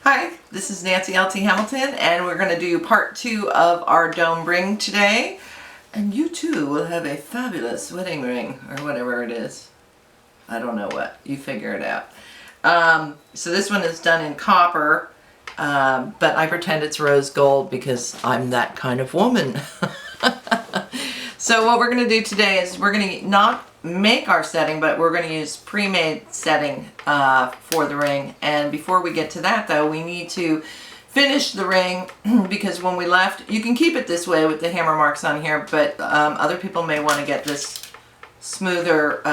Hi, this is Nancy L.T. Hamilton, and we're going to do part 2 of our dome ring today. And you too will have a fabulous wedding ring, or whatever it is. I don't know what. You figure it out. So this one is done in copper, but I pretend it's rose gold because I'm that kind of woman. So what we're going to do today is we're going to not make our setting, but we're going to use pre-made setting for the ring. And before we get to that though, we need to finish the ring because when we left, you can keep it this way with the hammer marks on here, but other people may want to get this smoother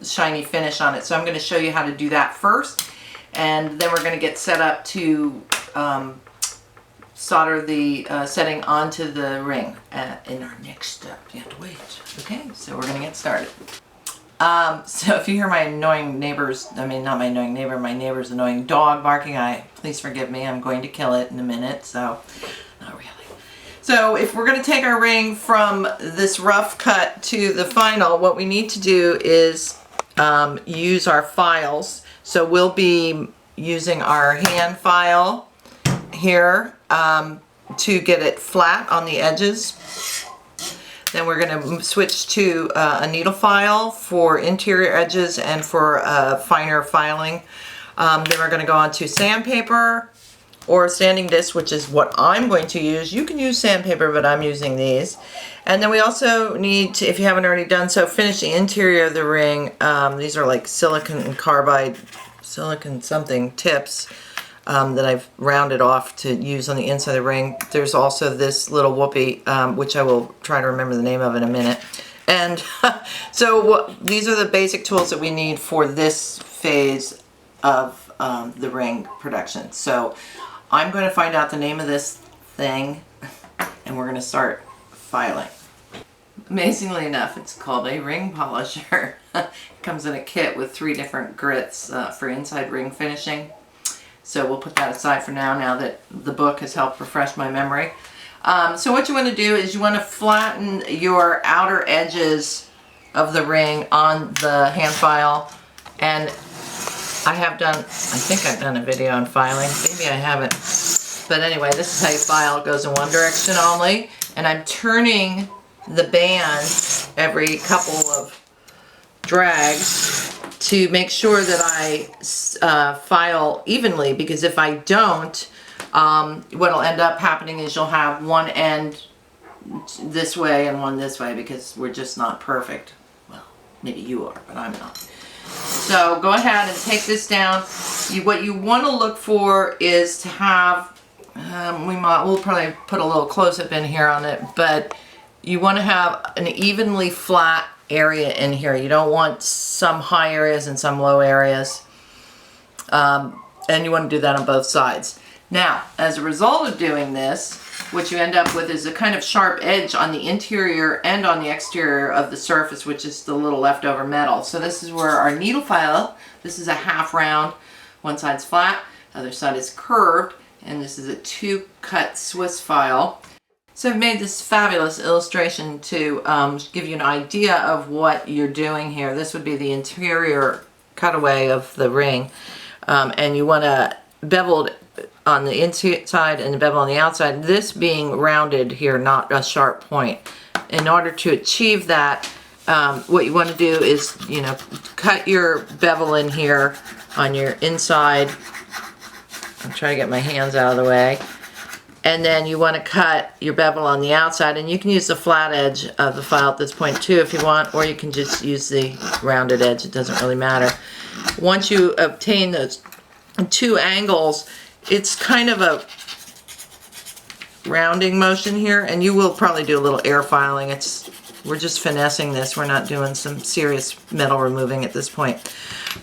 shiny finish on it. So I'm going to show you how to do that first, and then we're going to get set up to solder the setting onto the ring in our next step. You have to wait. Okay, so we're going to get started. So if you hear my annoying neighbors, I mean not my annoying neighbor, my neighbor's annoying dog barking, please forgive me. I'm going to kill it in a minute, so not really. So if we're going to take our ring from this rough cut to the final, what we need to do is use our files. So we'll be using our hand file here to get it flat on the edges. Then we're going to switch to a needle file for interior edges and for finer filing. Then we're going to go on to sandpaper or sanding disc, which is what I'm going to use. You can use sandpaper, but I'm using these. And then we also need to, if you haven't already done so, finish the interior of the ring. These are like silicone carbide, silicone something tips. That I've rounded off to use on the inside of the ring. There's also this little whoopee, which I will try to remember the name of in a minute. And so these are the basic tools that we need for this phase of the ring production. So I'm going to find out the name of this thing, and we're going to start filing. Amazingly enough, it's called a ring polisher. It comes in a kit with 3 different grits for inside ring finishing. So we'll put that aside for now that the book has helped refresh my memory. So what you want to do is you want to flatten your outer edges of the ring on the hand file. And I think I've done a video on filing. Maybe I haven't. But anyway, this is how you file. It goes in one direction only. And I'm turning the band every couple of drags to make sure that I file evenly, because if I don't, what'll end up happening is you'll have one end this way and one this way, because we're just not perfect. Well, maybe you are, but I'm not. So go ahead and take this down. What you want to look for is to have, we'll probably put a little close-up in here on it, but you want to have an evenly flat area in here. You don't want some high areas and some low areas, and you want to do that on both sides. Now, as a result of doing this, what you end up with is a kind of sharp edge on the interior and on the exterior of the surface, which is the little leftover metal. So this is where our needle file, this is a half round, one side's flat, the other side is curved, and this is a 2-cut Swiss file. So I've made this fabulous illustration to give you an idea of what you're doing here. This would be the interior cutaway of the ring. And you want to bevel on the inside and bevel on the outside. This being rounded here, not a sharp point. In order to achieve that, what you want to do is, cut your bevel in here on your inside. I'm trying to get my hands out of the way. And then you want to cut your bevel on the outside, and you can use the flat edge of the file at this point too if you want, or you can just use the rounded edge. It doesn't really matter. Once you obtain those 2 angles, it's kind of a rounding motion here, and you will probably do a little air filing. We're just finessing this. We're not doing some serious metal removing at this point.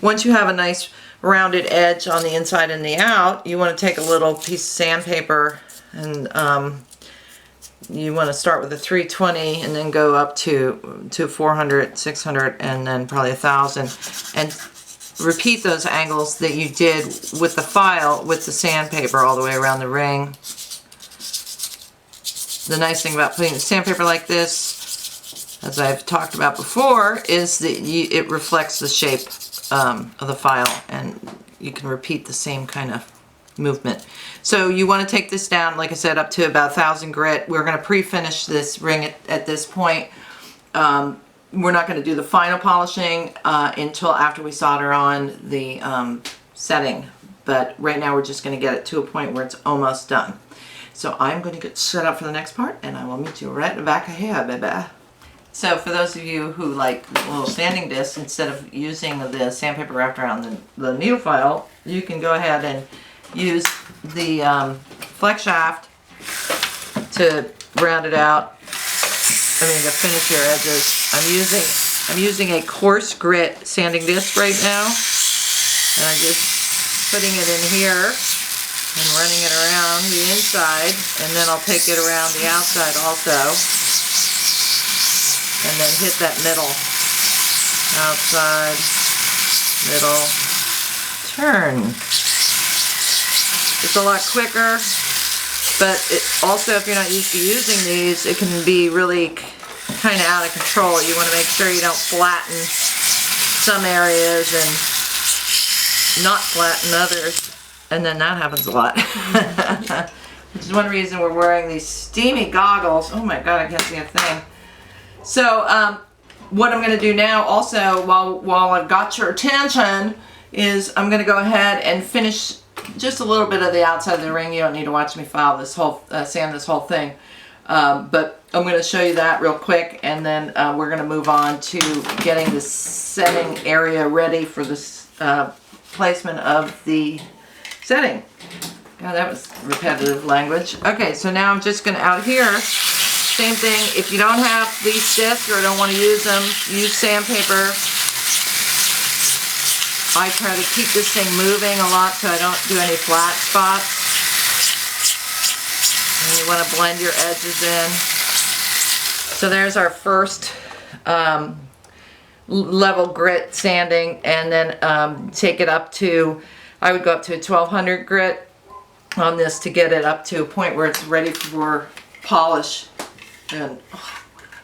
Once you have a nice rounded edge on the inside and the out, you want to take a little piece of sandpaper, and you want to start with a 320 and then go up to 400, 600, and then probably 1,000, and repeat those angles that you did with the file with the sandpaper all the way around the ring. The nice thing about putting the sandpaper like this, as I've talked about before, is that it reflects the shape of the file, and you can repeat the same kind of movement. So you want to take this down, like I said, up to about 1,000 grit. We're going to pre-finish this ring at this point. We're not going to do the final polishing until after we solder on the setting. But right now we're just going to get it to a point where it's almost done. So I'm going to get set up for the next part, and I will meet you right back here, baby. So for those of you who like little sanding discs, instead of using the sandpaper wrapped around the needle file, you can go ahead and use the flex shaft to round it out. I mean, to finish your edges. I'm using a coarse grit sanding disc right now, and I'm just putting it in here and running it around the inside, and then I'll take it around the outside also, and then hit that middle, outside, middle, turn. It's a lot quicker, but also if you're not used to using these, it can be really kind of out of control. You want to make sure you don't flatten some areas and not flatten others, and then that happens a lot. Which is one reason we're wearing these steamy goggles. Oh my god, I can't see a thing. So what I'm going to do now also, while I've got your attention, is I'm going to go ahead and finish just a little bit of the outside of the ring. You don't need to watch me file this whole sand this whole thing, but I'm going to show you that real quick, and then we're going to move on to getting the setting area ready for this placement of the setting. God, that was repetitive language. Okay, so now I'm just going to, out here, same thing. If you don't have these discs or don't want to use them, use sandpaper. I try to keep this thing moving a lot so I don't do any flat spots. And you want to blend your edges in. So there's our first level grit sanding, and then take it up to, I would go up to 1200 grit on this to get it up to a point where it's ready for polish. And oh,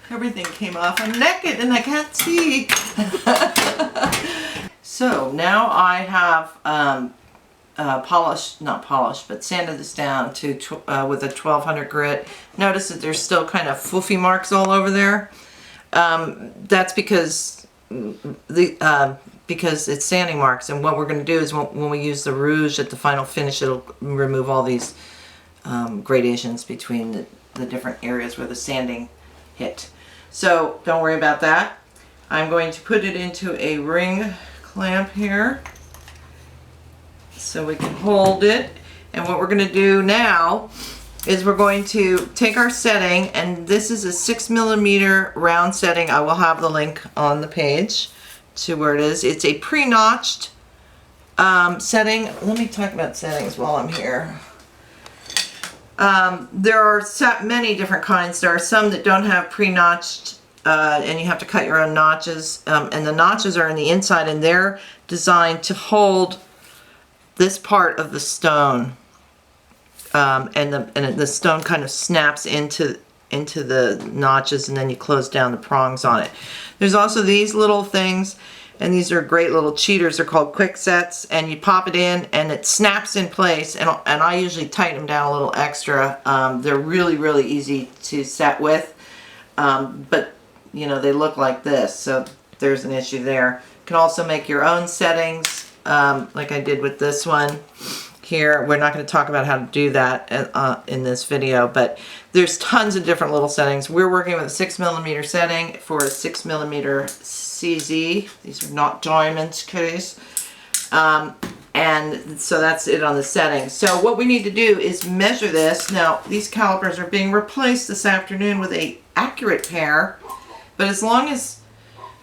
everything came off. I'm naked and I can't see. So now I have not polished, but sanded this down to with a 1200 grit. Notice that there's still kind of foofy marks all over there. That's because it's sanding marks, and what we're going to do is when we use the rouge at the final finish, it'll remove all these gradations between the different areas where the sanding hit. So don't worry about that. I'm going to put it into a ring clamp here so we can hold it, and what we're going to do now is we're going to take our setting, and this is a 6mm round setting. I will have the link on the page to where it is. It's a pre-notched setting. Let me talk about settings while I'm here. There are many different kinds. There are some that don't have pre-notched, and you have to cut your own notches, and the notches are in the inside, and they're designed to hold this part of the stone. And the stone kind of snaps into the notches, and then you close down the prongs on it. There's also these little things, and these are great little cheaters. They're called quick sets, and you pop it in and it snaps in place, and I usually tighten them down a little extra. They're really easy to set with, but you know, they look like this, so there's an issue there. You can also make your own settings, like I did with this one here. We're not going to talk about how to do that in this video, but there's tons of different little settings. We're working with a 6mm setting for a 6mm CZ. These are not diamonds, kiddies. And so that's it on the setting. So what we need to do is measure this. Now, these calipers are being replaced this afternoon with a accurate pair, but as long as,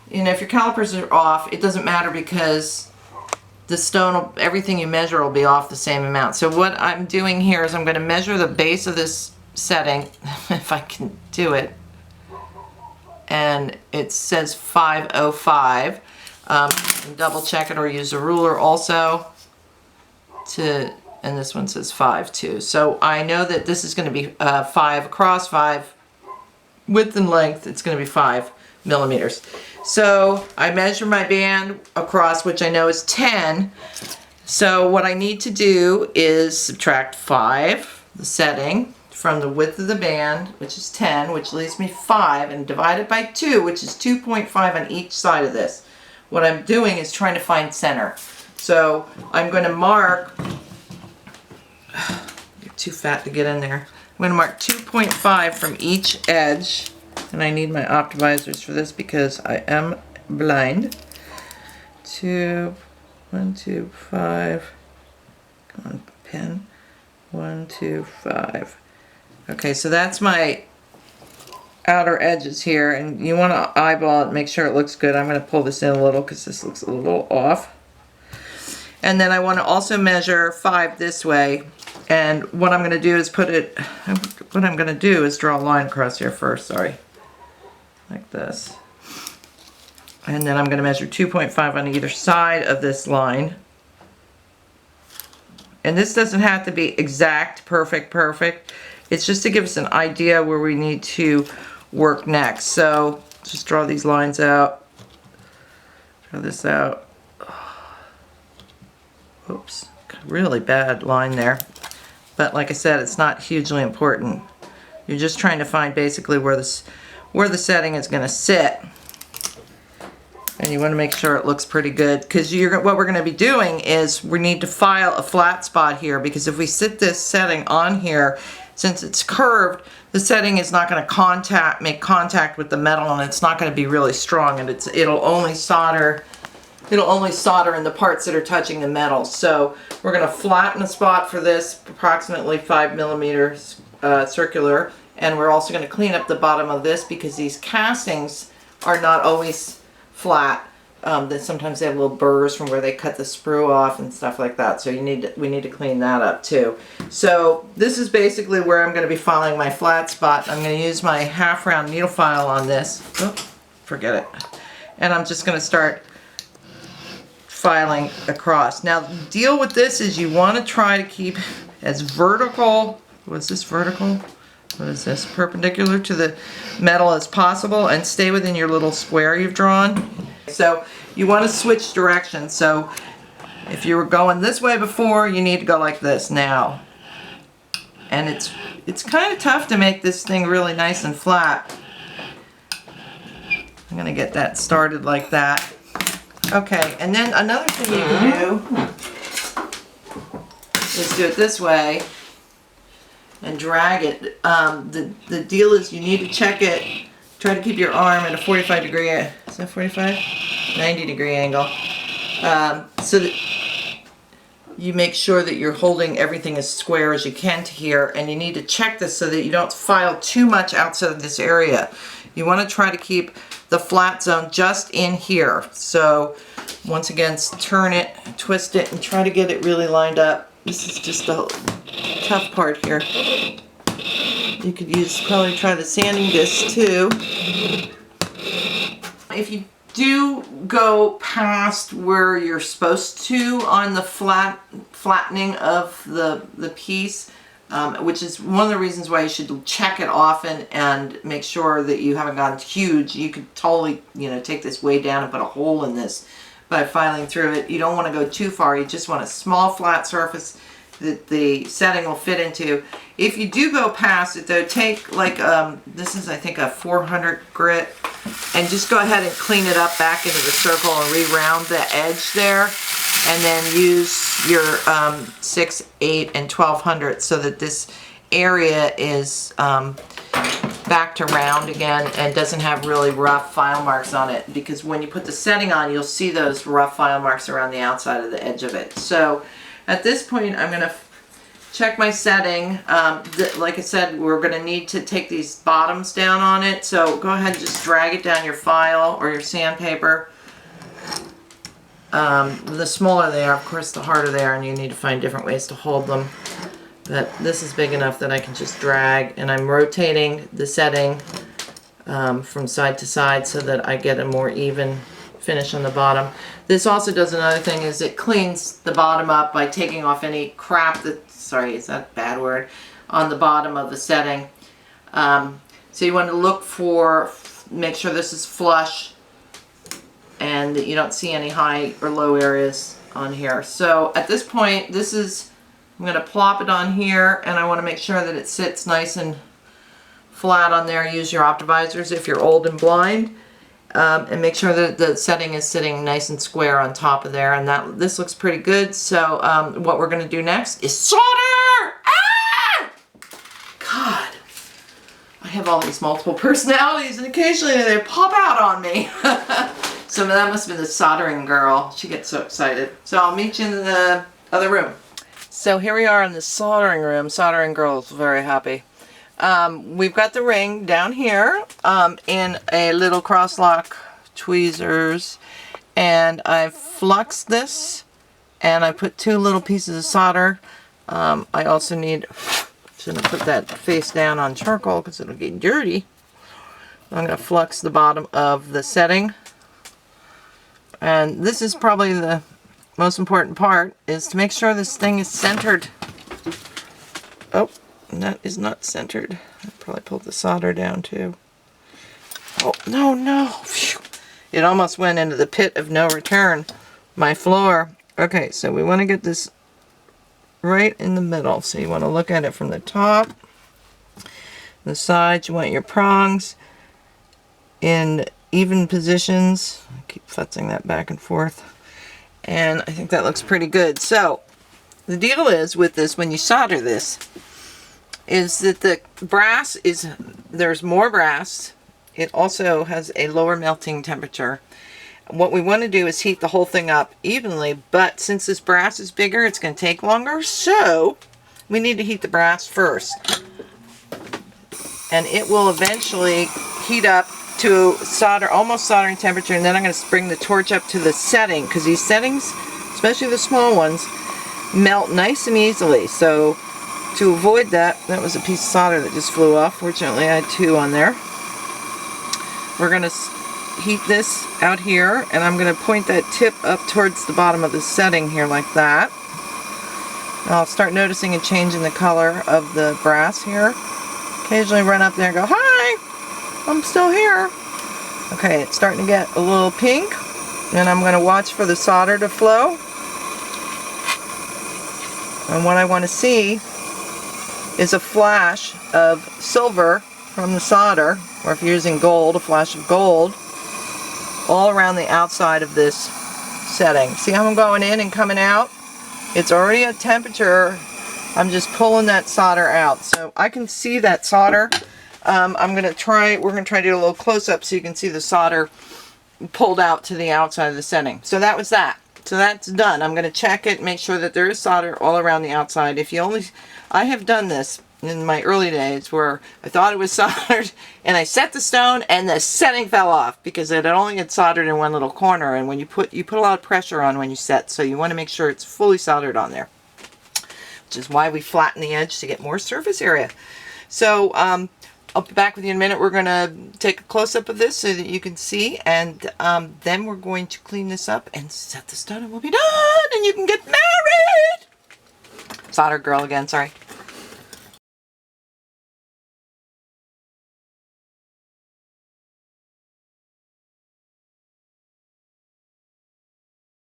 you know, if your calipers are off, it doesn't matter, because the stone, everything you measure will be off the same amount. So what I'm doing here is I'm going to measure the base of this setting, if I can do it, and it says 505. Double check it or use a ruler also and this one says 5 too. So I know that this is going to be 5 across, 5 width and length. It's going to be 5mm. So I measure my band across, which I know is 10. So what I need to do is subtract 5, the setting, from the width of the band, which is 10, which leaves me 5, and divide it by 2, which is 2.5 on each side of this. What I'm doing is trying to find center. So I'm going to mark, you're too fat to get in there. I'm going to mark 2.5 from each edge, and I need my optimizers for this because I am blind. 1, 2, 5. Come on, pen. 1, 2, 5. Okay, so that's my outer edges here, and you want to eyeball it and make sure it looks good. I'm going to pull this in a little because this looks a little off. And then I want to also measure 5 this way, and what I'm going to do is what I'm going to do is draw a line across here first, sorry, like this. And then I'm going to measure 2.5 on either side of this line. And this doesn't have to be exact, perfect. It's just to give us an idea where we need to work next. So just draw these lines out. Draw this out. Oops, really bad line there. But like I said, it's not hugely important. You're just trying to find basically where the setting is going to sit. And you want to make sure it looks pretty good, because what we're going to be doing is we need to file a flat spot here, because if we sit this setting on here, since it's curved, the setting is not going to make contact with the metal, and it's not going to be really strong, and it'll only solder in the parts that are touching the metal. So we're going to flatten a spot for this, approximately 5 millimeters circular, and we're also going to clean up the bottom of this because these castings are not always flat. That sometimes they have little burrs from where they cut the sprue off and stuff like that. So we need to clean that up too. So this is basically where I'm going to be filing my flat spot. I'm going to use my half round needle file on this. Oh, forget it. And I'm just going to start filing across. Now the deal with this is you want to try to keep as vertical. What's this, vertical? What is this? Perpendicular to the metal as possible, and stay within your little square you've drawn. So you want to switch directions. So if you were going this way before, you need to go like this now. And it's kind of tough to make this thing really nice and flat. I'm going to get that started like that. Okay, and then another thing you can do is do it this way and drag it. The deal is you need to check it. Try to keep your arm at a 45 degree, is that 45? 90 degree angle. So that you make sure that you're holding everything as square as you can to here, and you need to check this so that you don't file too much outside of this area. You want to try to keep the flat zone just in here. So once again, turn it, twist it, and try to get it really lined up. This is just the tough part here. You could probably try the sanding disc too. If you do go past where you're supposed to on the flattening of the piece, which is one of the reasons why you should check it often and make sure that you haven't gotten huge. You could totally, take this way down and put a hole in this by filing through it. You don't want to go too far. You just want a small flat surface that the setting will fit into. If you do go past it though, take like, this is I think a 400 grit, and just go ahead and clean it up back into the circle and re-round the edge there, and then use your 6, 8, and 1200 so that this area is back to round again and doesn't have really rough file marks on it, because when you put the setting on, you'll see those rough file marks around the outside of the edge of it. So at this point, I'm going to check my setting. Like I said, we're going to need to take these bottoms down on it, so go ahead and just drag it down your file or your sandpaper. The smaller they are, of course, the harder they are, and you need to find different ways to hold them. But this is big enough that I can just drag, and I'm rotating the setting from side to side so that I get a more even finish on the bottom. This also does another thing, is it cleans the bottom up by taking off any crap that, sorry, is that a bad word, on the bottom of the setting. So you want to look for, make sure this is flush and that you don't see any high or low areas on here. So at this point, I'm going to plop it on here, and I want to make sure that it sits nice and flat on there. Use your optimizers if you're old and blind, and make sure that the setting is sitting nice and square on top of there. And this looks pretty good. So what we're going to do next is solder! Ah! God, I have all these multiple personalities, and occasionally they pop out on me. So that must have been the Soldering Girl. She gets so excited. So I'll meet you in the other room. So here we are in the soldering room. Soldering Girl is very happy. We've got the ring down here in a little cross-lock tweezers, and I've fluxed this, and I put 2 little pieces of solder. I also shouldn't put that face down on charcoal because it'll get dirty. I'm going to flux the bottom of the setting, and this is probably the most important part, is to make sure this thing is centered. Oh. That is not centered. I probably pulled the solder down too. Oh, no. Phew. It almost went into the pit of no return. My floor. Okay, so we want to get this right in the middle. So you want to look at it from the top. The sides, you want your prongs in even positions. I keep futzing that back and forth. And I think that looks pretty good. So, the deal is with this, when you solder this, is that the brass there's more brass. It also has a lower melting temperature. What we want to do is heat the whole thing up evenly, but since this brass is bigger, it's going to take longer, so we need to heat the brass first. And it will eventually heat up to almost soldering temperature, and then I'm going to bring the torch up to the setting, because these settings, especially the small ones, melt nice and easily. So to avoid that was a piece of solder that just flew off. Fortunately, I had 2 on there. We're going to heat this out here, and I'm going to point that tip up towards the bottom of the setting here like that. Now I'll start noticing a change in the color of the brass here. Occasionally run up there and go, "Hi, I'm still here." Okay, it's starting to get a little pink, and I'm going to watch for the solder to flow. And what I want to see is a flash of silver from the solder, or if you're using gold, a flash of gold, all around the outside of this setting. See how I'm going in and coming out? It's already at temperature. I'm just pulling that solder out. So I can see that solder. We're going to try to do a little close-up so you can see the solder pulled out to the outside of the setting. So that was that. So that's done. I'm going to check it, make sure that there is solder all around the outside. I have done this in my early days where I thought it was soldered, and I set the stone and the setting fell off because it only had soldered in one little corner, and when you put a lot of pressure on when you set, so you want to make sure it's fully soldered on there, which is why we flatten the edge to get more surface area. So I'll be back with you in a minute. We're going to take a close-up of this so that you can see, and then we're going to clean this up and set the stone, and we'll be done, and you can get married! Solder Girl again, sorry.